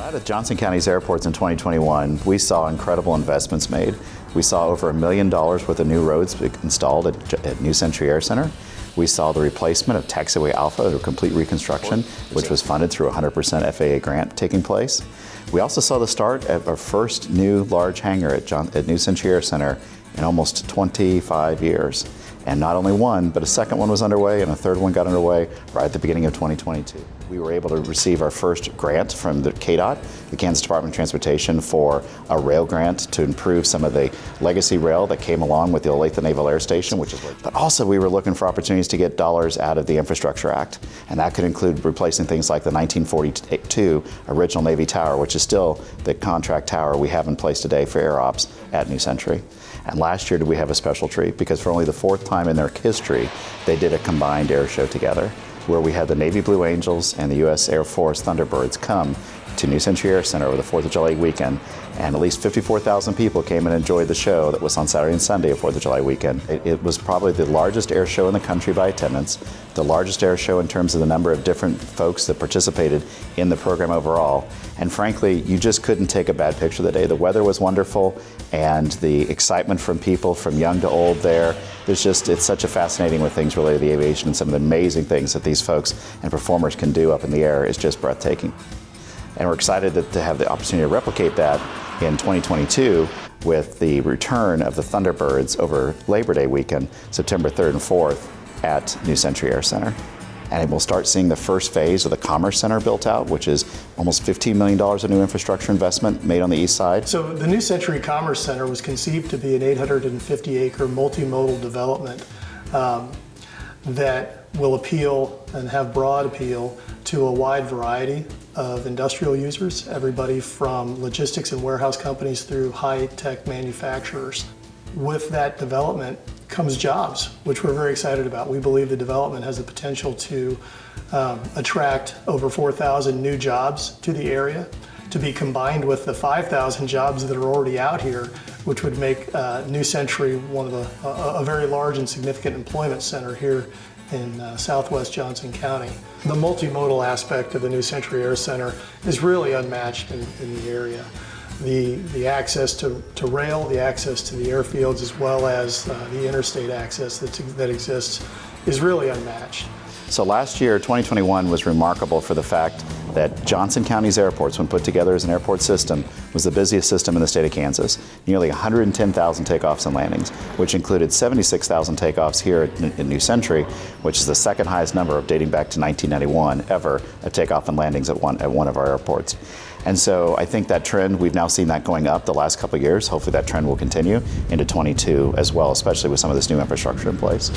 Out at Johnson County's airports in 2021, we saw incredible investments made. We saw over $1 million worth of new roads installed at New Century Air Center. We saw the replacement of Taxiway Alpha, a complete reconstruction, which was funded through a 100% FAA grant taking place. We also saw the start of our first new large hangar at New Century Air Center in almost 25 years. And not only one, but a second one was underway and a third one got underway right at the beginning of 2022. We were able to receive our first grant from the KDOT, the Kansas Department of Transportation, for a rail grant to improve some of the legacy rail that came along with the Olathe Naval Air Station, but also we were looking for opportunities to get dollars out of the Infrastructure Act. And that could include replacing things like the 1942 original Navy Tower, which is still the contract tower we have in place today for air ops at New Century. And last year did we have a special treat, because for only the fourth time in their history, they did a combined air show together, where we had the Navy Blue Angels and the U.S. Air Force Thunderbirds come to New Century Air Center over the 4th of July weekend, and at least 54,000 people came and enjoyed the show that was on Saturday and Sunday of 4th of July weekend. It was probably the largest air show in the country by attendance, the largest air show in terms of the number of different folks that participated in the program overall, and frankly, you just couldn't take a bad picture of the day. The weather was wonderful, and the excitement from people from young to old there. It's such a fascinating with things related to the aviation, and some of the amazing things that these folks and performers can do up in the air is just breathtaking. And we're excited to have the opportunity to replicate that in 2022 with the return of the Thunderbirds over Labor Day weekend, September 3rd and 4th at New Century Air Center. And we'll start seeing the first phase of the Commerce Center built out, which is almost $15 million of new infrastructure investment made on the east side. So the New Century Commerce Center was conceived to be an 850-acre multimodal development that will appeal and have broad appeal to a wide variety of industrial users, everybody from logistics and warehouse companies through high-tech manufacturers. With that development comes jobs, which we're very excited about. We believe the development has the potential to attract over 4,000 new jobs to the area, to be combined with the 5,000 jobs that are already out here, which would make New Century one of a very large and significant employment center here in southwest Johnson County. The multimodal aspect of the New Century Air Center is really unmatched in the area. The access to rail, the access to the airfields, as well as the interstate access that exists is really unmatched. So last year, 2021, was remarkable for the fact that Johnson County's airports, when put together as an airport system, was the busiest system in the state of Kansas. Nearly 110,000 takeoffs and landings, which included 76,000 takeoffs here in New Century, which is the second highest number of dating back to 1991 ever, a takeoff and landings at one of our airports. And so I think that trend, we've now seen that going up the last couple of years. Hopefully that trend will continue into 22 as well, especially with some of this new infrastructure in place.